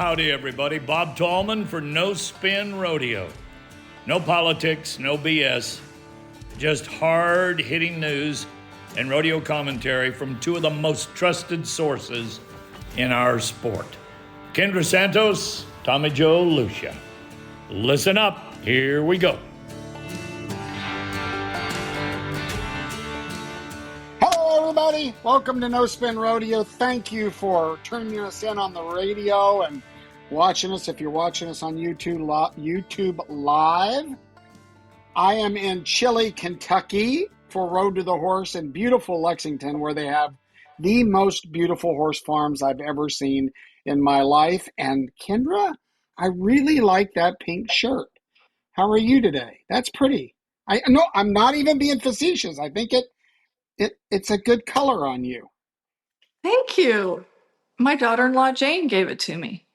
Howdy, everybody. Bob Tallman for No Spin Rodeo. No politics, no BS, just hard-hitting news and rodeo commentary from two of the most trusted sources in our sport. Kendra Santos, Tommy Joe Lucia. Listen up. Here we go. Hello, everybody. Welcome to No Spin Rodeo. Thank you for turning us in on the radio and watching us. If you're watching us on YouTube Live, I am in Chile, Kentucky for Road to the Horse in beautiful Lexington, where they have the most beautiful horse farms I've ever seen in my life. And Kendra, I really like that pink shirt. How are you today? That's pretty. No, I'm not even being facetious. I think it's a good color on you. Thank you. My daughter-in-law Jane gave it to me.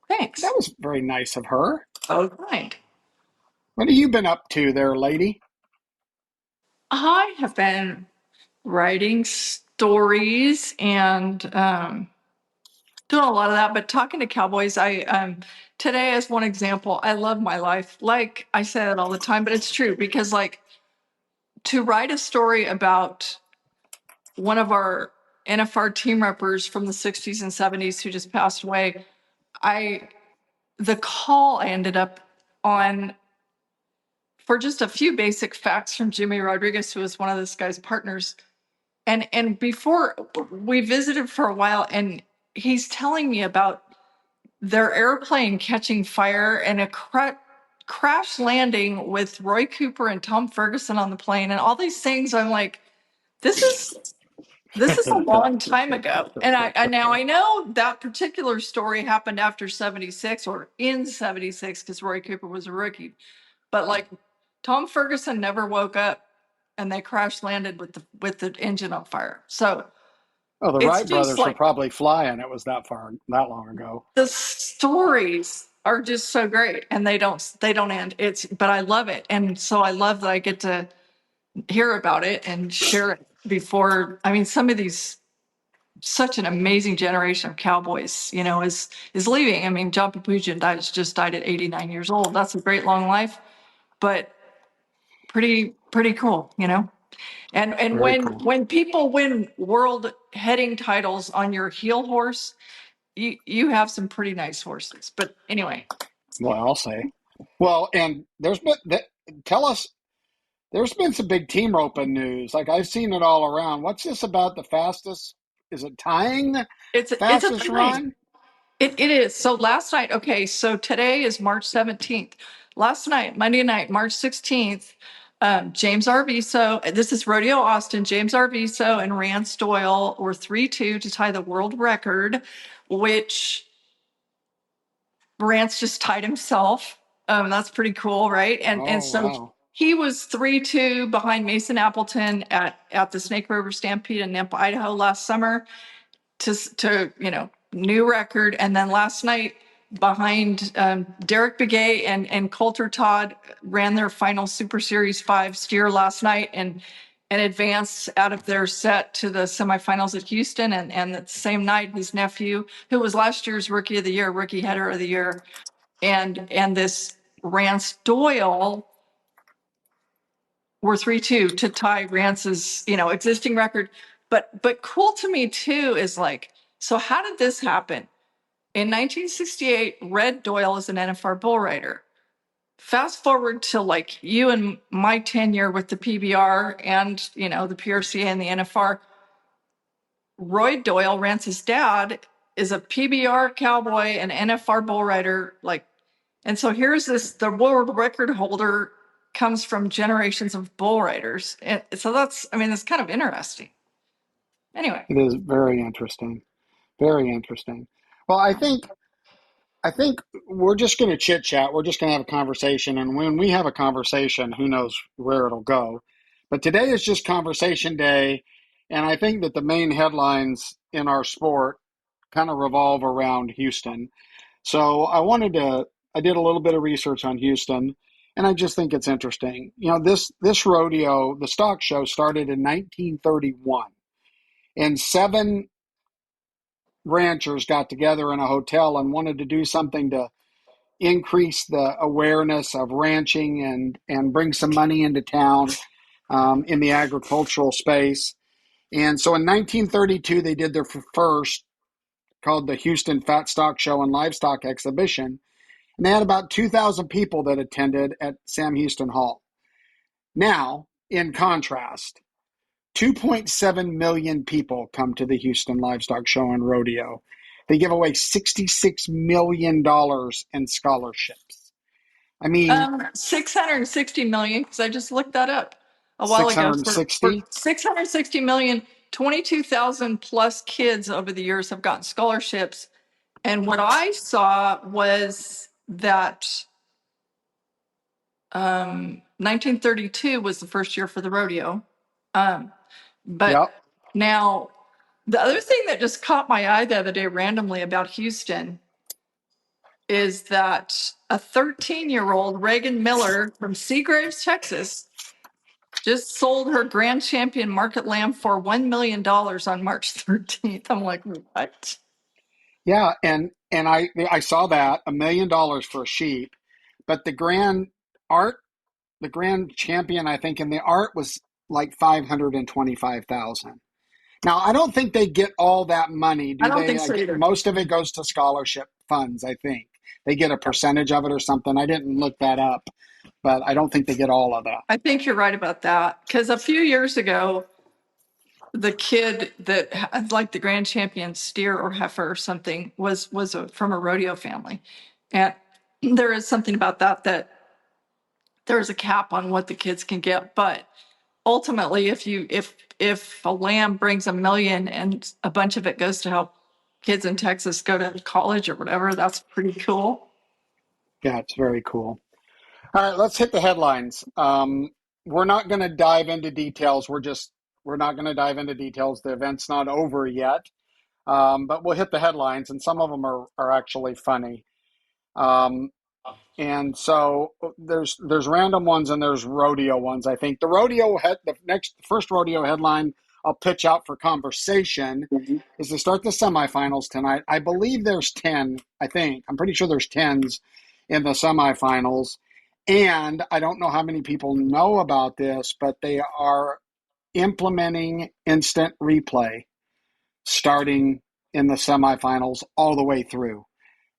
Thanks. That was very nice of her. Oh, kind. What have you been up to there, lady? I have been writing stories and doing a lot of that, but talking to cowboys. Today, as one example, I love my life. Like I say it all the time, but it's true because, like, to write a story about one of our NFR team reppers from the 60s and 70s who just passed away, the call I ended up on for just a few basic facts from Jimmy Rodriguez, who was one of this guy's partners. And before we visited for a while, and he's telling me about their airplane catching fire and a crash landing with Roy Cooper and Tom Ferguson on the plane and all these things. I'm like, this is a long time ago. And I know that particular story happened after 76 or in 76 because Roy Cooper was a rookie. But like Tom Ferguson never woke up and they crash landed with the engine on fire. So the Wright brothers were probably flying. It was that long ago. The stories are just so great and they don't end. But I love it. And so I love that I get to hear about it and share it before. I mean, some of these, such an amazing generation of cowboys, is leaving. I mean, John Papugian just died at 89 years old. That's a great long life, but pretty cool, And when people win world heading titles on your heel horse, you have some pretty nice horses. But anyway. Well, I'll say. Well, and there's been some big team roping news. Like, I've seen it all around. What's this about the fastest? Is it tying? It's a run? It is. So last night, okay, so today is March 17th. Last night, Monday night, March 16th, James Arvizo, this is Rodeo Austin, James Arvizo and Rance Doyle were 3-2 to tie the world record, which Rance just tied himself. That's pretty cool, right? And so wow. He was 3-2 behind Mason Appleton at the Snake River Stampede in Nampa, Idaho last summer to new record. And then last night behind Derek Begay and Coulter Todd ran their final Super Series 5 steer last night and advanced out of their set to the semifinals at Houston. And the same night, his nephew, who was last year's Rookie of the Year, Rookie Header of the Year, and this Rance Doyle were 3-2 to tie Rance's, existing record. But cool to me too is like, so how did this happen? In 1968, Red Doyle is an NFR bull rider. Fast forward to like you and my tenure with the PBR and, the PRCA and the NFR. Roy Doyle, Rance's dad, is a PBR cowboy and NFR bull rider. And so here's the world record holder comes from generations of bull riders. And so that's kind of interesting. Anyway. It is very interesting. Very interesting. Well, I think we're just going to chit chat. We're just going to have a conversation. And when we have a conversation, who knows where it'll go. But today is just conversation day. And I think that the main headlines in our sport kind of revolve around Houston. So I did a little bit of research on Houston, and I just think it's interesting. This rodeo, the stock show, started in 1931. And 7 ranchers got together in a hotel and wanted to do something to increase the awareness of ranching and bring some money into town in the agricultural space. And so in 1932, they did their first, called the Houston Fat Stock Show and Livestock Exhibition. And they had about 2,000 people that attended at Sam Houston Hall. Now, in contrast, 2.7 million people come to the Houston Livestock Show and Rodeo. They give away $66 million in scholarships. I mean, 660 million, because I just looked that up a while ago. For 660? 660 million, 22,000 plus kids over the years have gotten scholarships. And what I saw was that 1932 was the first year for the rodeo. But Yep. now, the other thing that just caught my eye the other day randomly about Houston is that a 13-year-old Reagan Miller from Seagraves, Texas, just sold her Grand Champion market lamb for $1 million on March 13th. I'm like, what? Yeah, and I saw that $1 million for a sheep, but the grand champion, I think, in the art was like 525,000. Now, I don't think they get all that money, I do don't they? think so either. Most of it goes to scholarship funds, I think. They get a percentage of it or something. I didn't look that up, but I don't think they get all of that. I think you're right about that. Because a few years ago, the kid that had like the grand champion steer or heifer or something was from a rodeo family. And there is something about that there's a cap on what the kids can get. But ultimately, if a lamb brings $1 million and a bunch of it goes to help kids in Texas go to college or whatever, that's pretty cool. Yeah, it's very cool. All right, let's hit the headlines. We're not going to dive into details. We're not going to dive into details. The event's not over yet, but we'll hit the headlines, and some of them are actually funny. And so there's random ones and there's rodeo ones. I think the first rodeo headline I'll pitch out for conversation is to start the semifinals tonight. I believe there's 10. I'm pretty sure there's 10s in the semifinals. And I don't know how many people know about this, but they are implementing instant replay starting in the semifinals all the way through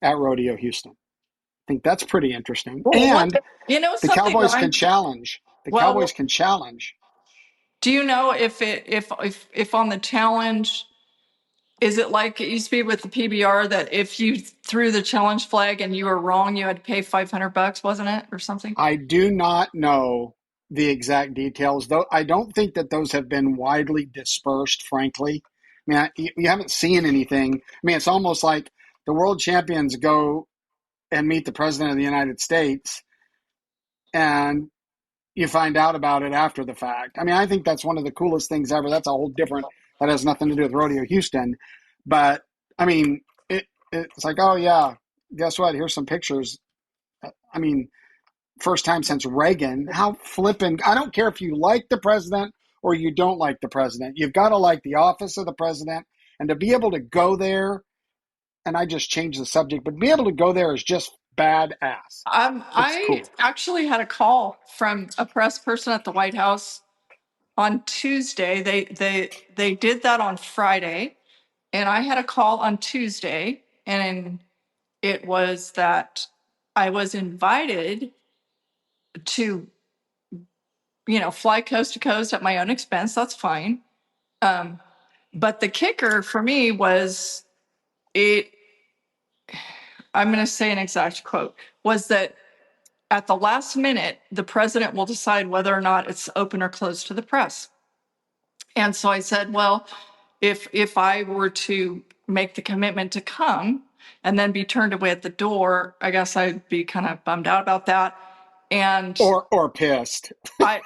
at Rodeo Houston. I think that's pretty interesting. Well, And the Cowboys can challenge. Well, Can challenge. do you know if on the challenge, is it like it used to be with the PBR that if you threw the challenge flag and you were wrong, you had to pay $500, wasn't it, or something? I do not know the exact details, though. I don't think that those have been widely dispersed, frankly. I mean, you haven't seen anything. I mean, it's almost like the world champions go and meet the president of the United States, and you find out about it after the fact. I mean, I think that's one of the coolest things ever. That's a whole different, that has nothing to do with Rodeo Houston. But, I mean, it's like, oh, yeah, guess what? Here's some pictures. I mean, first time since Reagan. How flippin'. I don't care if you like the president or you don't like the president. You've got to like the office of the president. And to be able to go there, and I just changed the subject, but be able to go there is just badass. I cool. actually had a call from a press person at the White House on Tuesday. They did that on Friday, and I had a call on Tuesday, and it was that I was invited to, fly coast to coast at my own expense. That's fine. But the kicker for me was I'm going to say an exact quote, was that at the last minute, the president will decide whether or not it's open or closed to the press. And so I said, well, if I were to make the commitment to come and then be turned away at the door, I guess I'd be kind of bummed out about that. And or pissed. I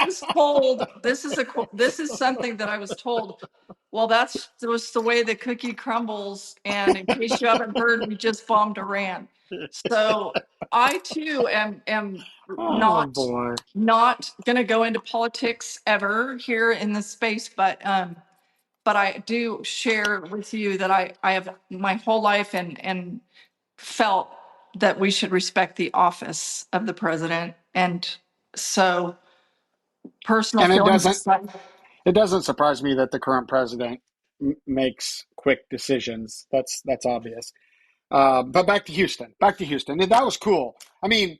was told this is something that I was told. Well, that was the way the cookie crumbles. And in case you haven't heard, we just bombed Iran. So I too am Oh boy. not going to go into politics ever here in this space, but but I do share with you that I have my whole life and felt that we should respect the office of the president. And so personal And feelings aside, it doesn't surprise me that the current president makes quick decisions. That's obvious. But back to Houston. Back to Houston. And that was cool. I mean,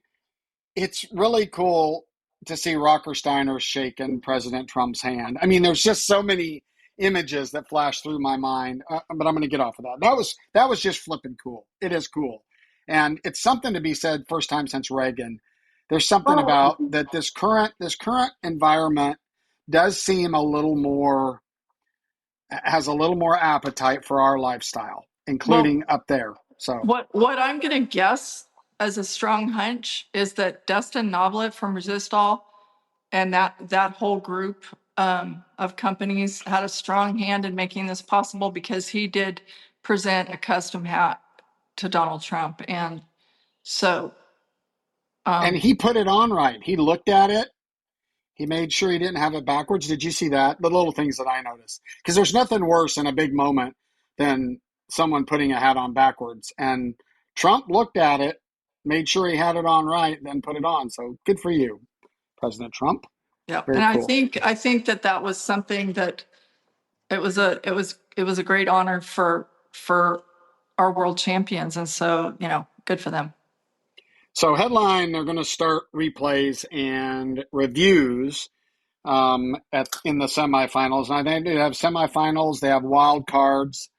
it's really cool to see Rocker Steiner shaking President Trump's hand. I mean, there's just so many images that flash through my mind, but I'm going to get off of that. That was just flipping cool. It is cool, and it's something to be said. First time since Reagan. There's something well, about that. This current environment does seem a little more, has a little more appetite for our lifestyle, well, including up there. So what I'm going to guess as a strong hunch is that Dustin Novlet from Resistol and that whole group of companies had a strong hand in making this possible, because he did present a custom hat to Donald Trump. And so, and he put it on right. He looked at it. He made sure he didn't have it backwards. Did you see that? The little things that I noticed. Because there's nothing worse in a big moment than someone putting a hat on backwards. And Trump looked at it, made sure he had it on right, then put it on. So good for you, President Trump. yeah. And Very cool. I think that was something that it was a great honor for our world champions. And so, good for them. So headline, they're going to start replays and reviews in the semifinals. And I think they have semifinals, they have wild cards,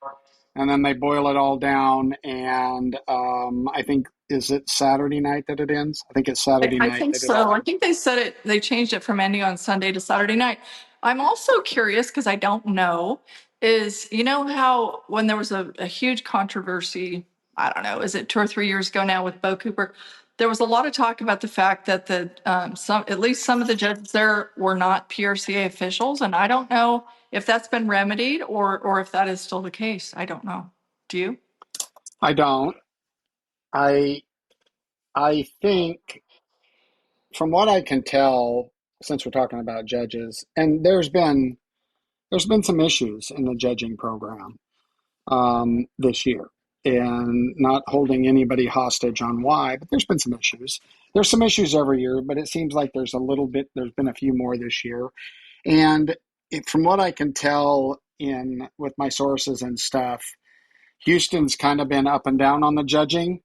and then they boil it all down. And I think, is it Saturday night that it ends? I think it's Saturday I night think that it all so. I ends. think they changed it from ending on Sunday to Saturday night. I'm also curious, because I don't know, is how when there was a huge controversy, I don't know, is it 2 or 3 years ago now with Bo Cooper? There was a lot of talk about the fact that at least some of the judges there were not PRCA officials, and I don't know if that's been remedied or if that is still the case. I don't know. Do you? I don't. I I think, from what I can tell, since we're talking about judges, and there's been some issues in the judging program this year, and not holding anybody hostage on why, but there's been some issues. There's some issues every year, but it seems like there's been a few more this year. And from what I can tell in with my sources and stuff, Houston's kind of been up and down on the judging,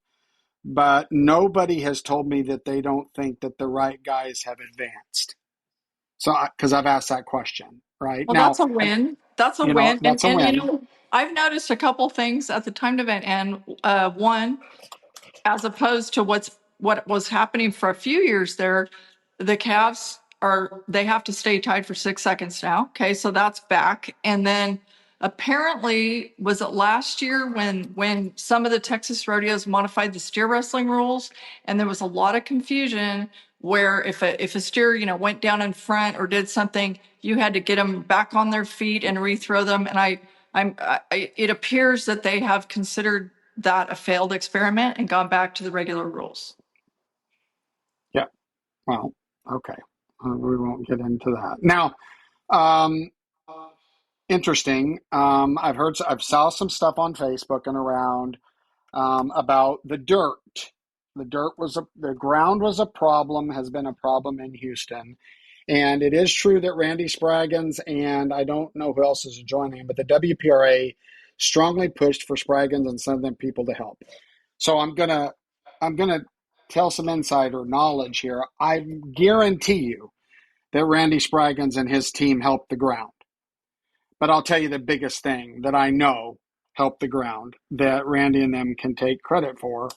but nobody has told me that they don't think that the right guys have advanced. So, because I've asked that question, right? Well, Now, that's a win. That's a you know, win. that's a And win. I've noticed a couple things at the time event, and one, as opposed to what was happening for a few years there, the Cavs they have to stay tied for 6 seconds now. Okay, so that's back. And then apparently, was it last year when some of the Texas rodeos modified the steer wrestling rules, and there was a lot of confusion where if a steer went down in front or did something, you had to get them back on their feet and rethrow them. And it appears that they have considered that a failed experiment and gone back to the regular rules. Yeah. Well, okay. We won't get into that. Now, um, interesting. I've saw some stuff on Facebook and around about the dirt. The ground was a problem, has been a problem in Houston. And it is true that Randy Spraggins, and I don't know who else is joining, but the WPRA strongly pushed for Spraggins and some of them people to help. So I'm gonna tell some insider knowledge here. I guarantee you that Randy Spraggins and his team helped the ground. But I'll tell you the biggest thing that I know helped the ground that Randy and them can take credit for.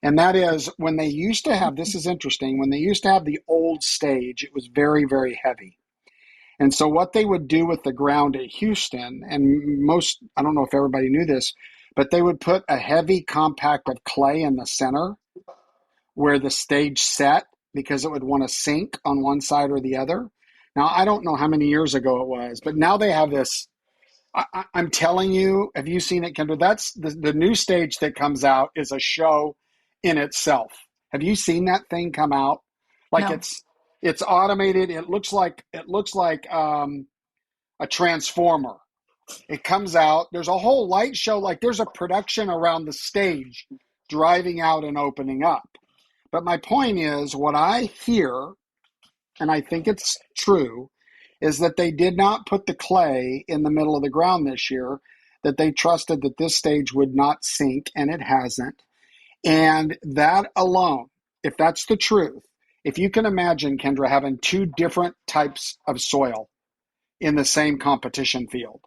And that is, when they used to have, this is interesting, when they used to have the old stage, it was very, very heavy. And so what they would do with the ground at Houston, and I don't know if everybody knew this, but they would put a heavy compact of clay in the center where the stage set, because it would want to sink on one side or the other. Now, I don't know how many years ago it was, but now they have this. I'm telling you, have you seen it, Kendra? That's the new stage that comes out is a show in itself. Have you seen that thing come out? Like No. it's automated. It looks like a transformer. It comes out. There's a whole light show. Like there's a production around the stage driving out and opening up. But my point is, what I hear, and I think it's true, is that they did not put the clay in the middle of the ground this year, that they trusted that this stage would not sink, and it hasn't. And that alone, if that's the truth, if you can imagine, Kendra, having two different types of soil in the same competition field,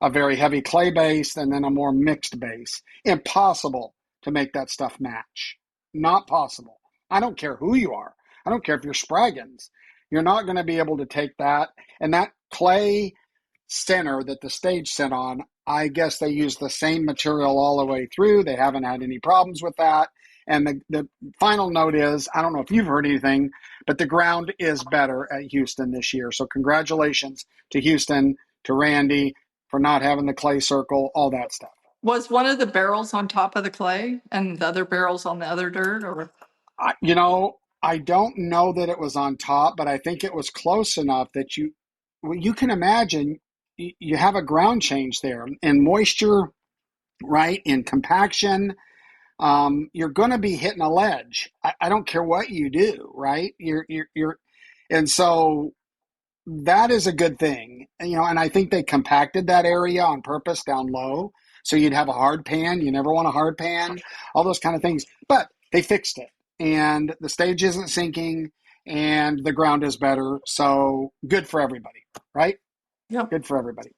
a very heavy clay base and then a more mixed base, impossible to make that stuff match. Not possible. I don't care who you are. I don't care if you're Spraggins. You're not going to be able to take that. And that clay center that the stage sent on, I guess they use the same material all the way through. They haven't had any problems with that. And the final note is, I don't know if you've heard anything, but the ground is better at Houston this year. So congratulations to Houston, to Randy, for not having the clay circle, all that stuff. Was one of the barrels on top of the clay and the other barrels on the other dirt, or? I don't know that it was on top, but I think it was close enough that you can imagine you have a ground change there in moisture, right? In compaction. You're going to be hitting a ledge. I don't care what you do, right? And so that is a good thing, and I think they compacted that area on purpose down low. So you'd have a hard pan. You never want a hard pan, all those kind of things, but they fixed it and the stage isn't sinking and the ground is better. So good for everybody, right? Yep. Good for everybody.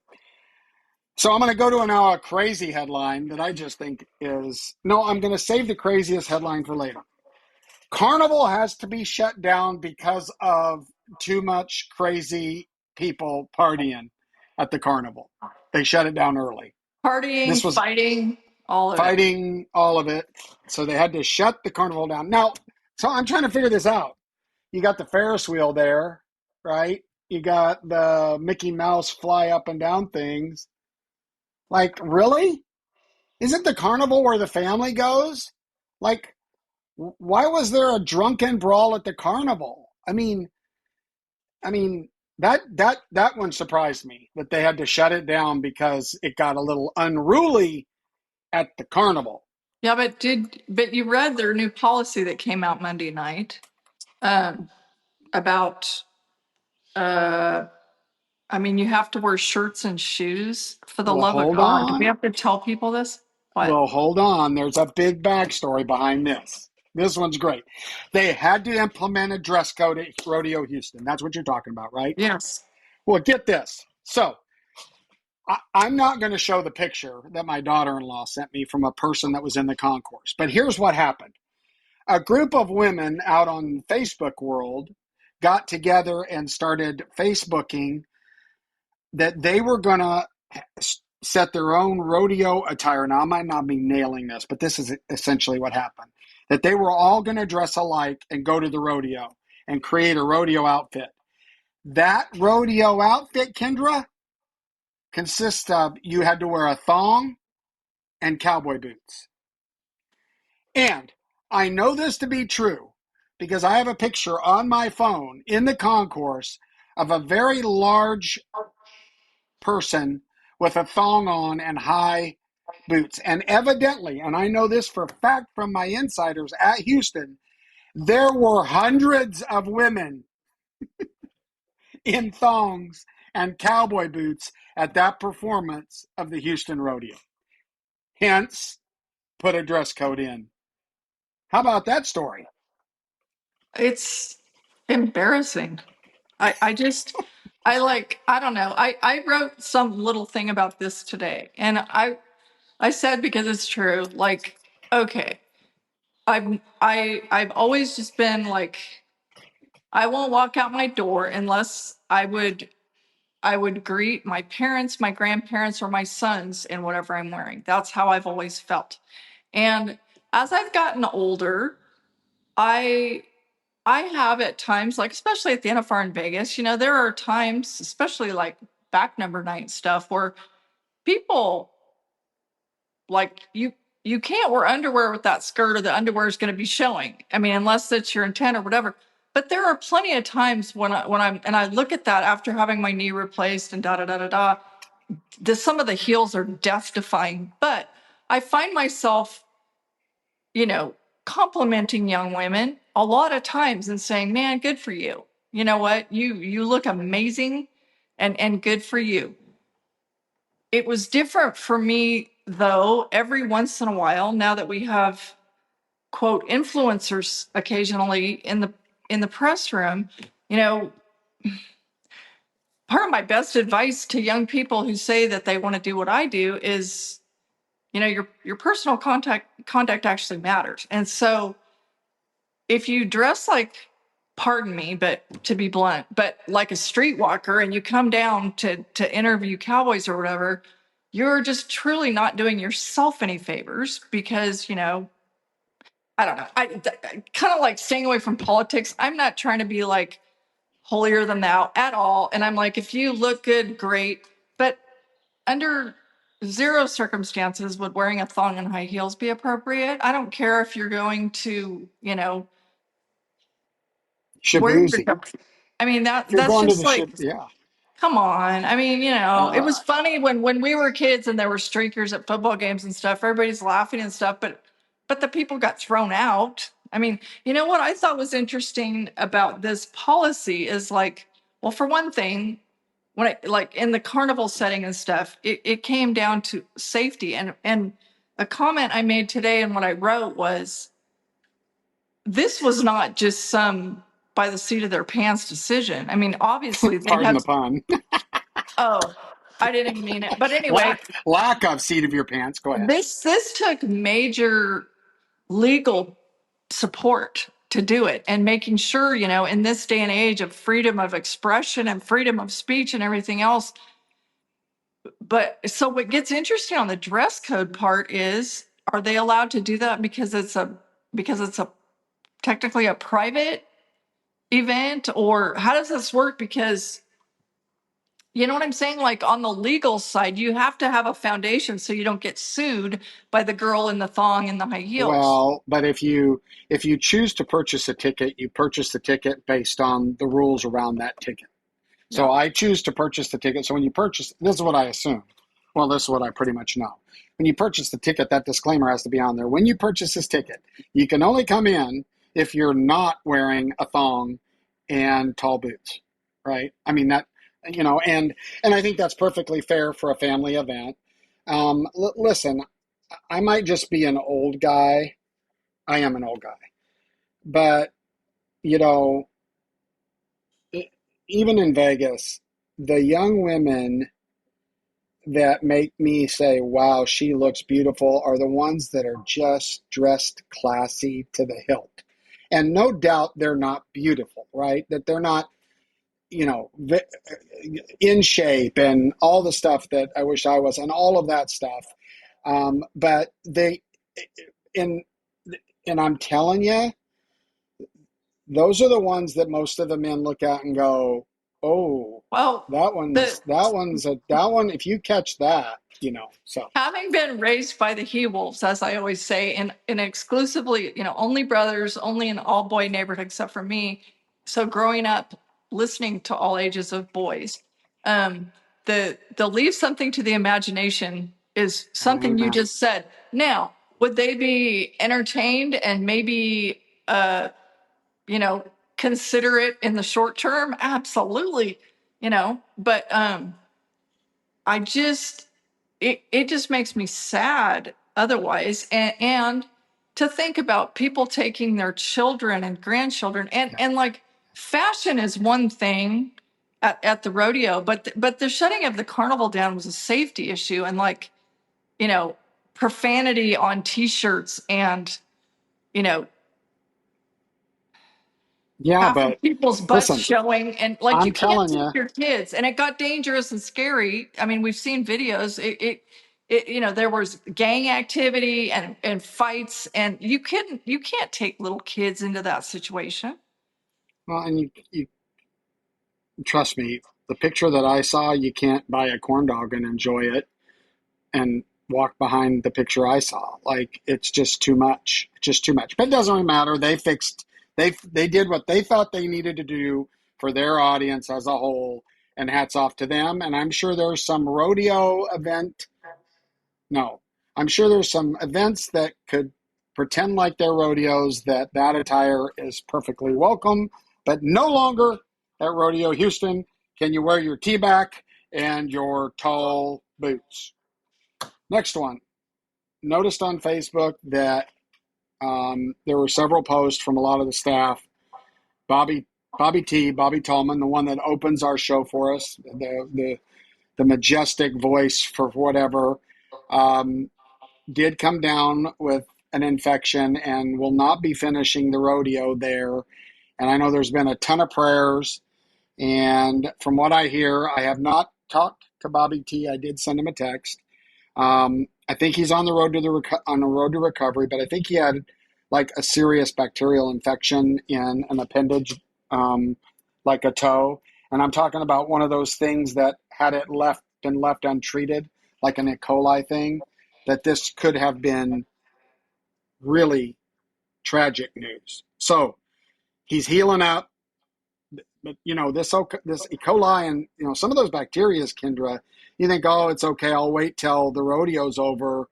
So I'm going to go to now a crazy headline that I just think is, no, I'm going to save the craziest headline for later. Carnival has to be shut down because of too much crazy people partying at the carnival. They shut it down early. Partying, fighting, all of it. Fighting, all of it. So they had to shut the carnival down. Now, so I'm trying to figure this out. You got the Ferris wheel there, right? You got the Mickey Mouse fly up and down things. Like, really? Isn't the carnival where the family goes? Like, why was there a drunken brawl at the carnival? I mean, that one surprised me, that they had to shut it down because it got a little unruly at the carnival. Yeah, but you read their new policy that came out Monday night about you have to wear shirts and shoes for the love of God. Do we have to tell people this? What? Well, hold on. There's a big backstory behind this. This one's great. They had to implement a dress code at Rodeo Houston. That's what you're talking about, right? Yes. Well, get this. So I'm not going to show the picture that my daughter-in-law sent me from a person that was in the concourse. But here's what happened. A group of women out on Facebook world got together and started Facebooking that they were going to set their own rodeo attire. Now, I might not be nailing this, but this is essentially what happened. That they were all going to dress alike and go to the rodeo and create a rodeo outfit. That rodeo outfit, Kendra, consists of, you had to wear a thong and cowboy boots. And I know this to be true because I have a picture on my phone in the concourse of a very large person with a thong on and high boots. And evidently, and I know this for a fact from my insiders at Houston, there were hundreds of women in thongs and cowboy boots at that performance of the Houston Rodeo. Hence, put a dress code in. How about that story? It's embarrassing. I don't know. I wrote some little thing about this today, and I said, because it's true, like, okay, I've always just been like, I won't walk out my door unless I would greet my parents, my grandparents, or my sons in whatever I'm wearing. That's how I've always felt. And as I've gotten older, I have at times, like especially at the NFR in Vegas, there are times, especially like back number night stuff, where people like you can't wear underwear with that skirt, or the underwear is going to be showing. I mean, unless it's your intent or whatever. But there are plenty of times when I look at that after having my knee replaced and da da da da da, some of the heels are death defying, but I find myself, complimenting young women a lot of times and saying, man, good for you. You know what? You look amazing and good for you. It was different for me though, every once in a while, now that we have quote influencers occasionally in the press room, part of my best advice to young people who say that they want to do what I do is, your personal contact actually matters. And so if you dress like, pardon me, but to be blunt, but like a streetwalker and you come down to interview cowboys or whatever, you're just truly not doing yourself any favors because, I don't know. I kind of like staying away from politics. I'm not trying to be like holier than thou at all. And I'm like, if you look good, great. But under zero circumstances would wearing a thong and high heels be appropriate. I don't care if you're going to, Shabuzi. I mean, If you're that's going to just the like, ship, yeah. come on. I mean, it was funny when we were kids and there were streakers at football games and stuff. Everybody's laughing and stuff, but the people got thrown out. I mean, what I thought was interesting about this policy is like, well, for one thing, when I like in the carnival setting and stuff, it came down to safety. And a comment I made today and what I wrote was, this was not just some by the seat of their pants decision. I mean, obviously they Pardon have. the pun. Oh, I didn't mean it. But anyway, lack of seat of your pants. Go ahead. this took major legal support to do it, and making sure, in this day and age of freedom of expression and freedom of speech and everything else. But so what gets interesting on the dress code part is, are they allowed to do that because it's a technically a private event, or how does this work? Because you know what I'm saying? Like on the legal side, you have to have a foundation so you don't get sued by the girl in the thong and the high heels. Well, but if you choose to purchase a ticket, you purchase the ticket based on the rules around that ticket. So I choose to purchase the ticket. So when you purchase, this is what I assume. Well, this is what I pretty much know. When you purchase the ticket, that disclaimer has to be on there. When you purchase this ticket, you can only come in if you're not wearing a thong and tall boots, right? I mean, that, and I think that's perfectly fair for a family event. Listen, I might just be an old guy. I am an old guy. But, even in Vegas, the young women that make me say, wow, she looks beautiful, are the ones that are just dressed classy to the hilt. And no doubt they're not beautiful, right? That they're not, in shape and all the stuff that I wish I was and all of that stuff. But and I'm telling you, those are the ones that most of the men look at and go, oh, well, that one, if you catch that, so. Having been raised by the he-wolves, as I always say, in exclusively, only brothers, only an all-boy neighborhood except for me. So growing up, listening to all ages of boys, the leave something to the imagination is something you just said. Now, would they be entertained and maybe, consider it in the short term? Absolutely, but it just makes me sad otherwise. And to think about people taking their children and grandchildren and like fashion is one thing at the rodeo, but the shutting of the carnival down was a safety issue, and like, profanity on t-shirts and, half but of people's butts listen, showing, and like I'm you can't telling take your kids, and it got dangerous and scary. I mean, we've seen videos. There was gang activity and fights, and you can't take little kids into that situation. Well, and you trust me, the picture that I saw, you can't buy a corn dog and enjoy it and walk behind the picture I saw. Like, it's just too much. But it doesn't really matter. They did what they thought they needed to do for their audience as a whole, and hats off to them. And I'm sure there's some rodeo event. No, I'm sure there's some events that could pretend like they're rodeos, that attire is perfectly welcome, but no longer at Rodeo Houston can you wear your T-back and your tall boots. Next one. Noticed on Facebook that there were several posts from a lot of the staff. Bobby Tallman, the one that opens our show for us, the majestic voice for whatever, did come down with an infection and will not be finishing the rodeo there. And I know there's been a ton of prayers. And from what I hear, I have not talked to Bobby T. I did send him a text. I think he's on the road to recovery, but I think he had like a serious bacterial infection in an appendage, like a toe. And I'm talking about one of those things that had it been left untreated, like an E. coli thing, that this could have been really tragic news. So he's healing up. But, this E. coli and, some of those bacteria, Kendra, you think, oh, it's okay, I'll wait till the rodeo's over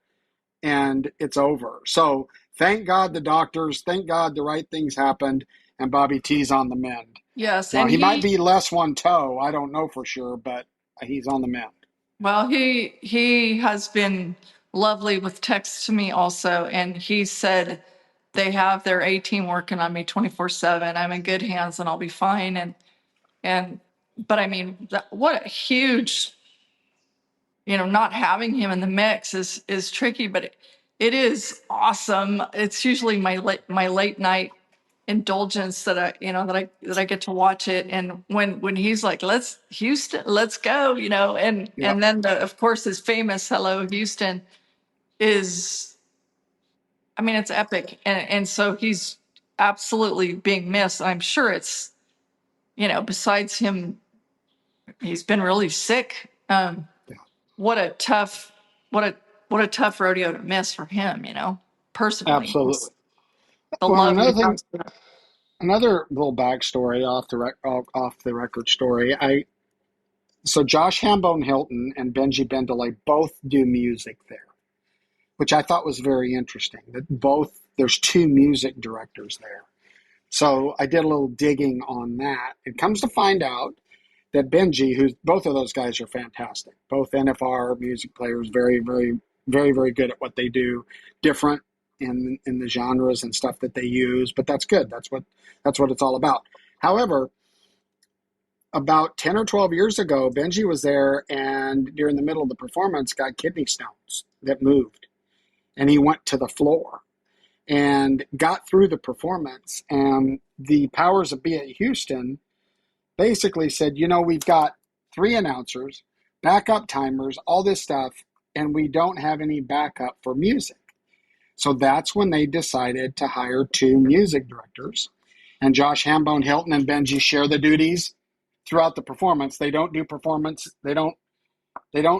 and it's over. So thank God the doctors, thank God the right things happened, and Bobby T's on the mend. Yes, Now, and he might be less one toe. I don't know for sure, but he's on the mend. well, he has been lovely with texts to me also, and he said they have their A team working on me 24/7. I'm in good hands and I'll be fine. But I mean, what a huge, not having him in the mix is tricky, but it is awesome. It's usually my late night indulgence that I get to watch it. And when he's like, let's Houston, let's go, and Yep. then of course his famous Hello Houston is, I mean, it's epic. And so he's absolutely being missed. I'm sure it's, besides him, he's been really sick. What a tough rodeo to miss for him, personally. Absolutely. The Well, love he another thing, has for them. another little backstory off the record story. So Josh Hambone Hilton and Benji Bendelay both do music there, which I thought was very interesting. There's two music directors there. So I did a little digging on that. It comes to find out that Benji, both of those guys are fantastic. Both NFR music players, very, very, very, very good at what they do. Different in the genres and stuff that they use, but that's good. That's what it's all about. However, about 10 or 12 years ago, Benji was there and during the middle of the performance got kidney stones that moved. And he went to the floor and got through the performance. And the powers that be at Houston basically said, we've got 3 announcers, backup timers, all this stuff, and we don't have any backup for music. So that's when they decided to hire 2 music directors. And Josh Hambone Hilton and Benji share the duties throughout the performance. They don't do performance. They don't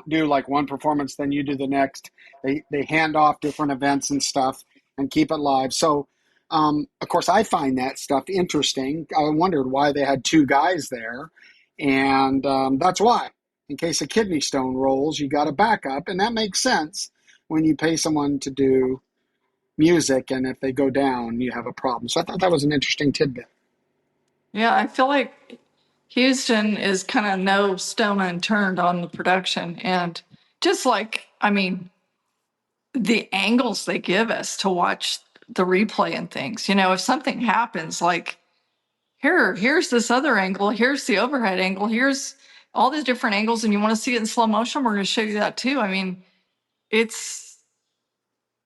do like one performance, then you do the next. They hand off different events and stuff and keep it live. So, of course, I find that stuff interesting. I wondered why they had 2 guys there. And that's why. In case a kidney stone rolls, you got a backup. And that makes sense when you pay someone to do music. And if they go down, you have a problem. So I thought that was an interesting tidbit. Yeah, I feel like Houston is kind of no stone unturned on the production. And just like, I mean, the angles they give us to watch the replay and things, if something happens, like here's this other angle, here's the overhead angle, here's all these different angles, and you want to see it in slow motion, we're going to show you that too. I mean, it's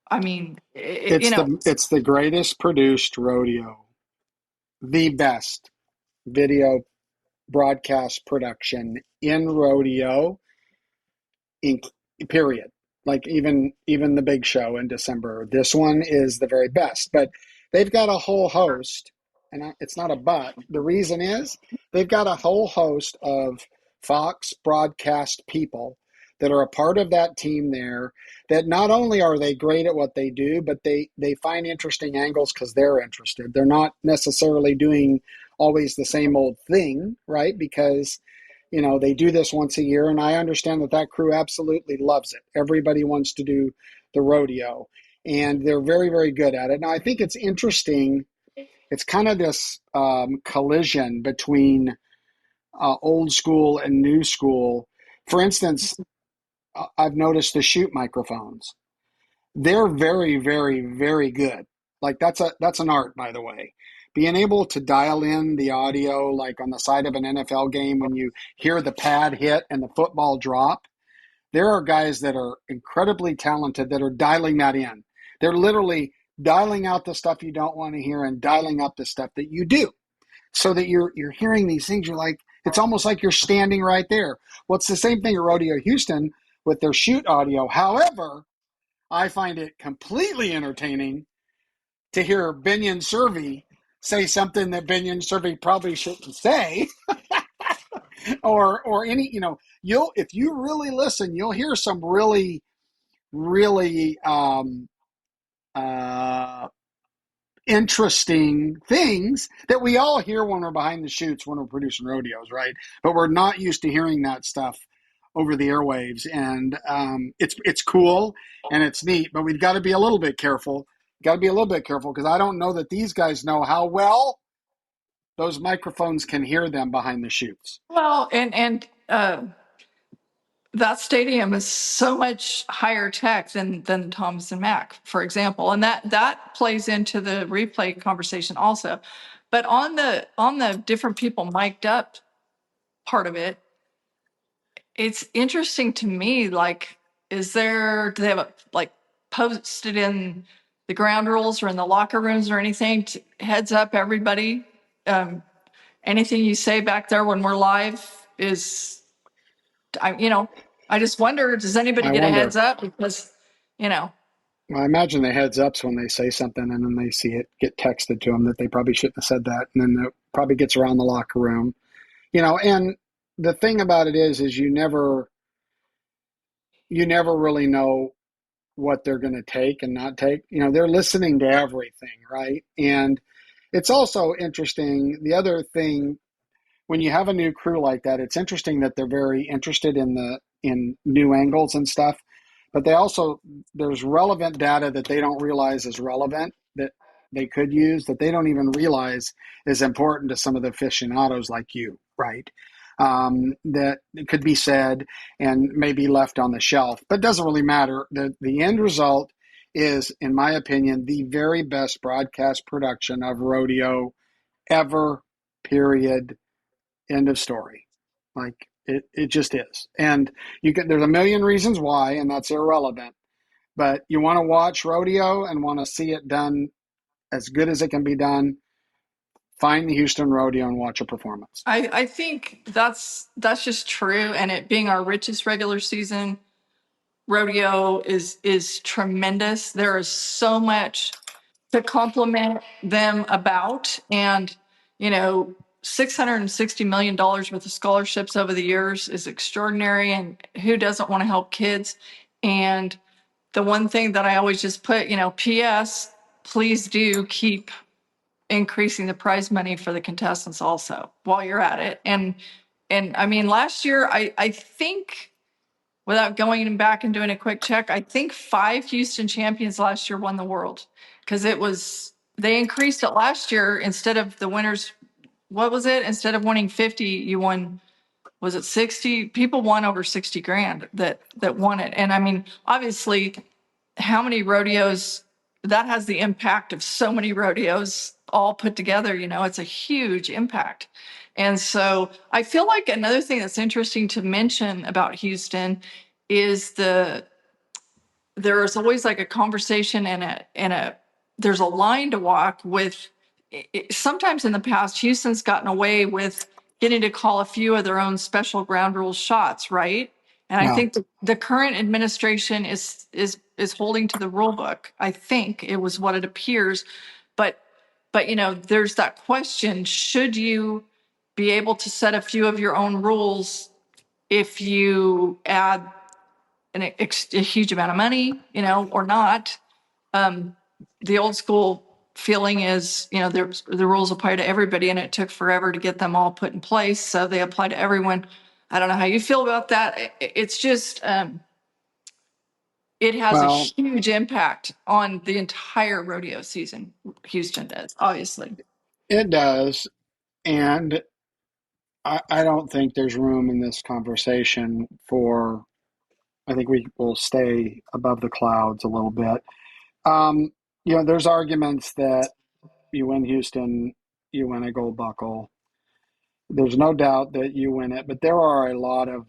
the greatest produced rodeo, the best video broadcast production in rodeo, in period. Like even the big show in December, this one is the very best. But they've got a whole host, and it's not a but. The reason is they've got a whole host of Fox broadcast people that are a part of that team there, that not only are they great at what they do, but they find interesting angles because they're interested. They're not necessarily doing always the same old thing, right? Because they do this once a year, and I understand that crew absolutely loves it. Everybody wants to do the rodeo, and they're very, very good at it. Now, I think it's interesting. It's kind of this collision between old school and new school. For instance, I've noticed the shoot microphones. They're very, very, very good. Like that's an art, by the way. Being able to dial in the audio, like on the side of an NFL game, when you hear the pad hit and the football drop, there are guys that are incredibly talented that are dialing that in. They're literally dialing out the stuff you don't want to hear and dialing up the stuff that you do, so that you're hearing these things. You're like, it's almost like you're standing right there. Well, it's the same thing at Rodeo Houston with their shoot audio. However, I find it completely entertaining to hear Binion Survey say something that Binion Survey probably shouldn't say, or any, you'll, if you really listen, you'll hear some really, really interesting things that we all hear when we're behind the shoots, when we're producing rodeos, right? But we're not used to hearing that stuff over the airwaves, and it's cool and it's neat, but we've got to be a little bit careful. Got to be a little bit careful, because I don't know that these guys know how well those microphones can hear them behind the shoots. Well, and that stadium is so much higher tech than Thomas and Mack, for example, and that plays into the replay conversation also. But on the different people mic'd up part of it, it's interesting to me. Like, do they have like posted in the ground rules or in the locker rooms or anything? Heads up, everybody. Anything you say back there when we're live is, I just wonder, does anybody I get a wonder. heads up? Because, Well, I imagine the heads ups when they say something and then they see it get texted to them that they probably shouldn't have said that, and then it probably gets around the locker room. And the thing about it is you never really know what they're going to take and not take. They're listening to everything, right? And it's also interesting. The other thing, when you have a new crew like that, it's interesting that they're very interested in new angles and stuff. But there's relevant data that they don't realize is relevant, that they could use, that they don't even realize is important to some of the aficionados like you, right? That it could be said and maybe left on the shelf, but it doesn't really matter. The end result is, in my opinion, the very best broadcast production of rodeo ever, period, end of story. Like, it just is. And there's a million reasons why, and that's irrelevant. But you want to watch rodeo and want to see it done as good as it can be done, find the Houston Rodeo and watch a performance. I think that's just true. And it being our richest regular season rodeo is tremendous. There is so much to compliment them about, and $660 million worth of scholarships over the years is extraordinary, and who doesn't want to help kids? And the one thing that I always just put, PS, please do keep increasing the prize money for the contestants also while you're at it. And I mean, last year, I think, without going back and doing a quick check, I think 5 Houston champions last year won the world, because they increased it last year. Instead of the winners, what was it? Instead of winning 50, you won, was it 60? People won over 60 grand that won it. And I mean, obviously, how many rodeos, that has the impact of so many rodeos all put together. It's a huge impact. And so I feel like another thing that's interesting to mention about Houston is there is always like a conversation and there's a line to walk with. Sometimes in the past, Houston's gotten away with getting to call a few of their own special ground rules shots, right? And I Yeah. think the current administration is holding to the rule book. I think it was what it appears, but there's that question: should you be able to set a few of your own rules if you add a huge amount of money, or not? The old school feeling is, the rules apply to everybody, and it took forever to get them all put in place, so they apply to everyone. I don't know how you feel about that. It's just, it has a Well, huge impact on the entire rodeo season. Houston does, obviously. it does. And I don't think there's room in this conversation for, I think we will stay above the clouds a little bit. Um, there's arguments that you win Houston, you win a gold buckle. There's no doubt that you win it, but there are a lot of,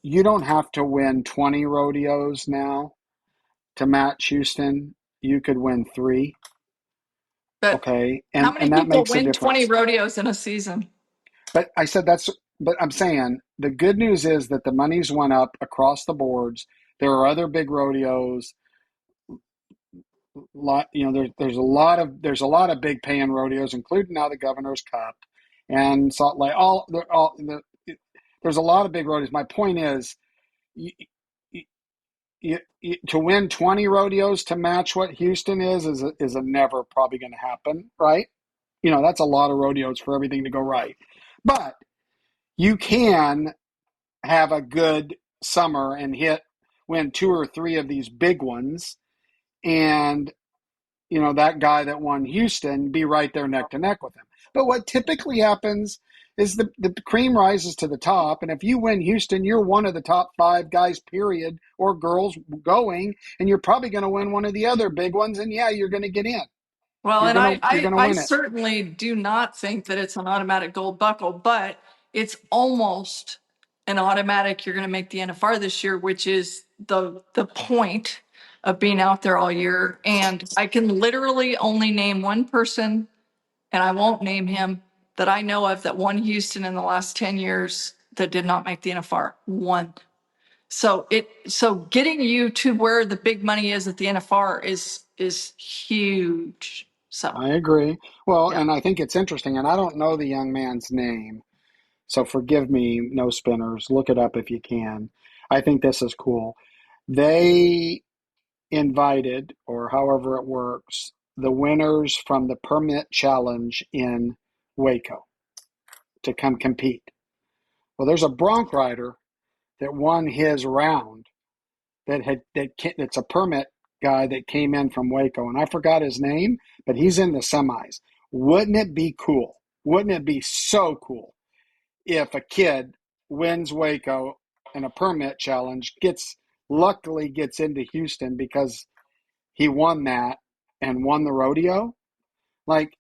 you don't have to win 20 rodeos now to match Houston. You could win three, But okay? how And many that people makes a win 20 difference. rodeos in a season? But I'm saying the good news is that the money's went up across the boards. There are other big rodeos. There's a lot of big paying rodeos, including now the Governor's Cup and Salt Lake. There's a lot of big rodeos. My point is, you, to win 20 rodeos to match what Houston is a never probably going to happen, right? That's a lot of rodeos for everything to go right. But you can have a good summer and win two or three of these big ones, and that guy that won Houston be right there neck to neck with him. But what typically happens is the cream rises to the top, and if you win Houston, you're one of the top 5 guys, period, or girls going, and you're probably going to win one of the other big ones, and yeah, you're going to get in. Well, You're and gonna you're gonna I win it. certainly do not think that it's an automatic gold buckle, but it's almost an automatic. You're going to make the NFR this year, which is the point of being out there all year. And I can literally only name one person, and I won't name him, that I know of that won Houston in the last 10 years that did not make the NFR. One. So getting you to where the big money is at the NFR is huge. So I agree. Well, yeah. and I think it's interesting, and I don't know the young man's name, so forgive me, no spinners. Look it up if you can. I think this is cool. They invited, or however it works, the winners from the permit challenge in Waco to come compete. Well, there's a bronc rider that won his round that's a permit guy that came in from Waco, and I forgot his name, but he's in the semis. Wouldn't it be cool? Wouldn't it be so cool if a kid wins Waco in a permit challenge, luckily gets into Houston because he won that and won the rodeo? Like,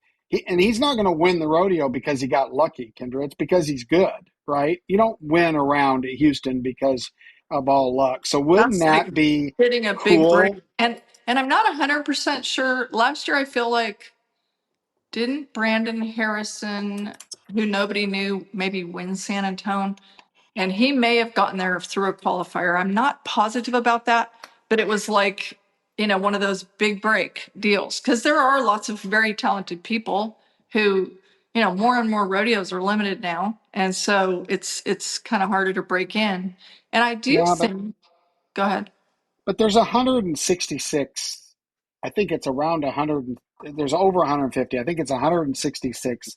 and he's not going to win the rodeo because he got lucky, Kendra. It's because he's good, right? You don't win around at Houston because of all luck. So wouldn't That's that like be hitting a big cool? break. And I'm not 100% sure. Last year I feel like didn't Brandon Harrison, who nobody knew, maybe win San Antonio? And he may have gotten there through a qualifier. I'm not positive about that, but it was like, one of those big break deals. Because there are lots of very talented people who, more and more rodeos are limited now. And so it's kind of harder to break in. And I do Yeah, but think, go ahead. there's 166. I think it's around 100. There's over 150. I think it's 166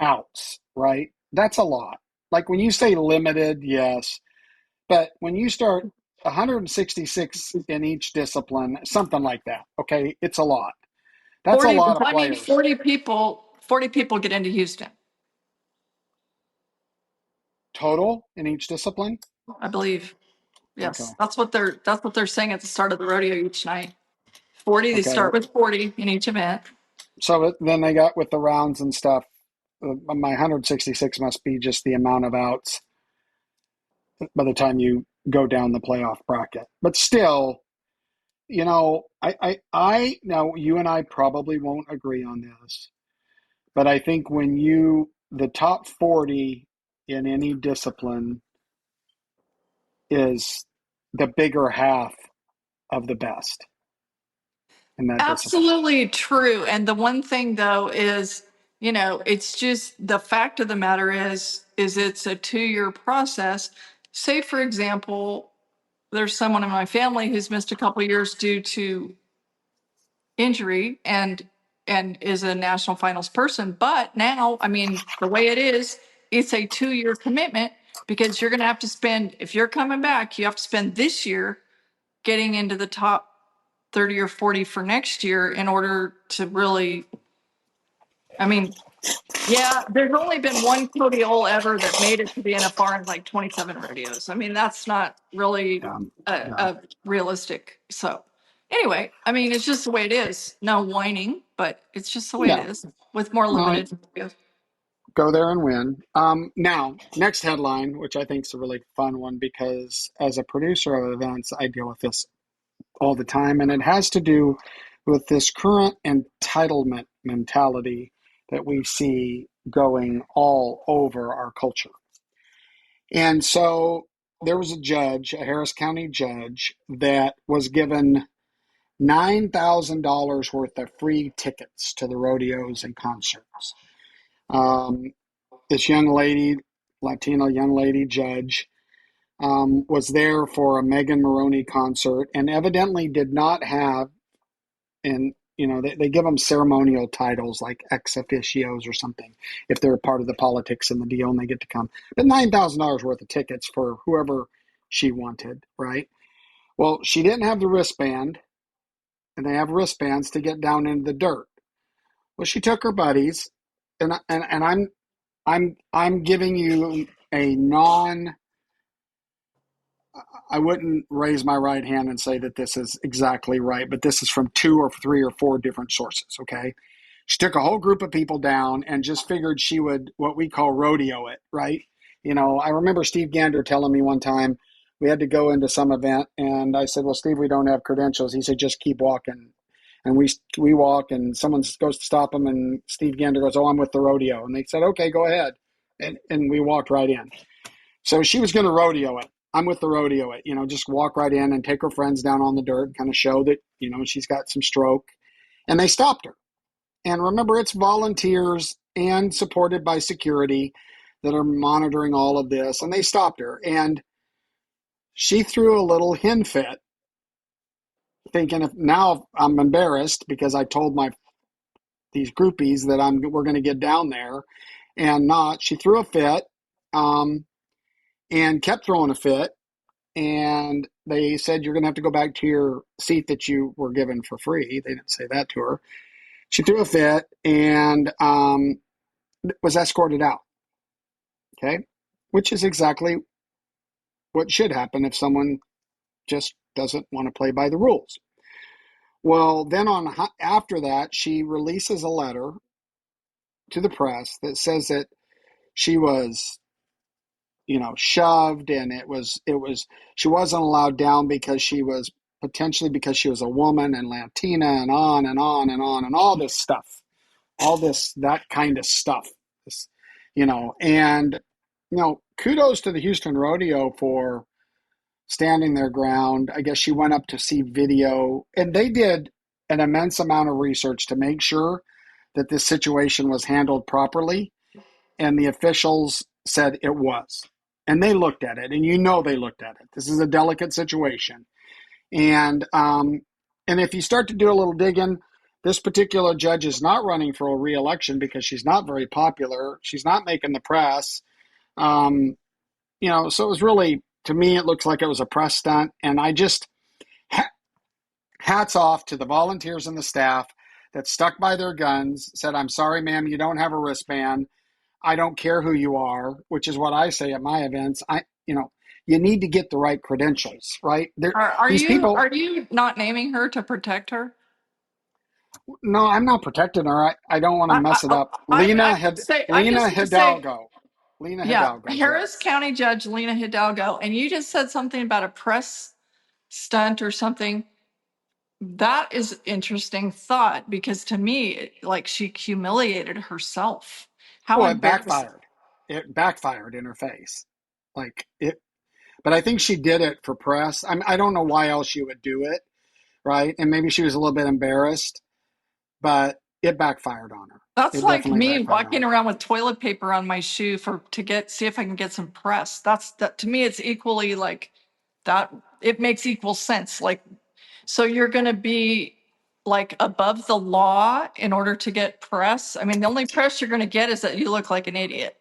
outs, right? That's a lot. Like when you say limited, yes, but when you start 166 in each discipline, something like that, okay, it's a lot. That's a 40, lot of I mean, players 40 people get into Houston, total in each discipline. I believe. Okay, Yes, that's what they're saying at the start of the rodeo each night. 40, they okay. start with 40 in each event. So then they got with the rounds and stuff. My 166 must be just the amount of outs by the time you go down the playoff bracket. But still, I now you and I probably won't agree on this, but I think the top 40 in any discipline is the bigger half of the best in that discipline. Absolutely true. And the one thing though is, it's just the fact of the matter is it's a 2-year process. Say, for example, there's someone in my family who's missed a couple years due to injury and is a national finals person. But now, I mean, the way it is, it's a 2-year commitment because you're going to have to spend, if you're coming back, you have to spend this year getting into the top 30 or 40 for next year in order to really, I mean, yeah, there's only been one Cody ever that made it to the NFR in like 27 rodeos. I mean, that's not really Yeah. a realistic. So anyway, I mean, it's just the way it is. No whining, but it's just the way it Yeah. is with more Well, limited rodeos. go there and win. Now, next headline, which I think is a really fun one because as a producer of events, I deal with this all the time, and it has to do with this current entitlement mentality that we see going all over our culture. And so there was a judge, a Harris County judge, that was given $9,000 worth of free tickets to the rodeos and concerts. This young lady, Latino young lady judge, was there for a Megan Maroney concert and evidently did not have, and they give them ceremonial titles like ex officios or something if they're part of the politics and the deal and they get to come. But $9,000 worth of tickets for whoever she wanted, right? Well, she didn't have the wristband, and they have wristbands to get down into the dirt. Well, she took her buddies, and I'm giving you a non. I wouldn't raise my right hand and say that this is exactly right, but this is from 2 or 3 or 4 different sources, okay? She took a whole group of people down and just figured she would, what we call rodeo it, right? I remember Steve Gander telling me one time we had to go into some event, and I said, well, Steve, we don't have credentials. He said, just keep walking. And we walk, and someone goes to stop them, and Steve Gander goes, oh, I'm with the rodeo. And they said, okay, go ahead. And we walked right in. So she was going to rodeo it. I'm with the rodeo it, just walk right in and take her friends down on the dirt, kind of show that, she's got some stroke. And they stopped her. And remember, it's volunteers and supported by security that are monitoring all of this. And they stopped her. And she threw a little hen fit, thinking if now I'm embarrassed because I told these groupies that we're going to get down there and not. She threw a fit and kept throwing a fit. And they said, you're going to have to go back to your seat that you were given for free. They didn't say that to her. She threw a fit and was escorted out. Okay. Which is exactly what should happen if someone just doesn't want to play by the rules. Well, then after that, she releases a letter to the press that says that she was shoved, and she wasn't allowed down because she was a woman and Latina and on and on and on and all this stuff, that kind of stuff, and kudos to the Houston Rodeo for standing their ground. I guess she went up to see video, and they did an immense amount of research to make sure that this situation was handled properly, and the officials said it was. And they looked at it, and they looked at it. This is a delicate situation. And if you start to do a little digging, this particular judge is not running for a re-election because she's not very popular. She's not making the press. So it was really, to me, it looks like it was a press stunt. And I just, hats off to the volunteers and the staff that stuck by their guns, said, I'm sorry, ma'am, you don't have a wristband. I don't care who you are, which is what I say at my events. You need to get the right credentials, right? Are These you people. are you not naming her to protect her? No, I'm not protecting her. I don't want to mess it up. I'm Lena just going to say, Hidalgo. Lena yeah, Hidalgo's Harris yes. County Judge Lena Hidalgo, and you just said something about a press stunt or something. That is interesting thought because to me, like she humiliated herself. How Well, it embarrassing! backfired. It backfired in her face, like it. But I think she did it for press. I don't know why else she would do it, right? And maybe she was a little bit embarrassed, but it backfired on her. That's It like definitely me backfired on walking her. around with toilet paper on my shoe see if I can get some press. That to me, it's equally like that. It makes equal sense. Like, so you're going to be like above the law in order to get press. I mean, the only press you're going to get is that you look like an idiot.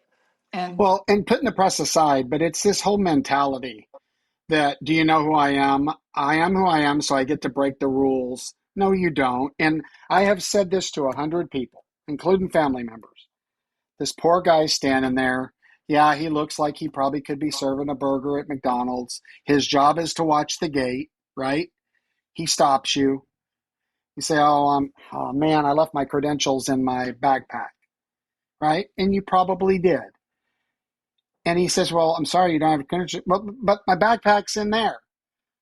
And Well, and putting the press aside, but it's this whole mentality that, do you know who I am? I am who I am, so I get to break the rules. No, you don't. And I have said this to 100 people, including family members. This poor guy's standing there. Yeah, he looks like he probably could be serving a burger at McDonald's. His job is to watch the gate, right? He stops you. You say, oh man, I left my credentials in my backpack, right? And you probably did. And he says, well, I'm sorry, you don't have credentials. But my backpack's in there.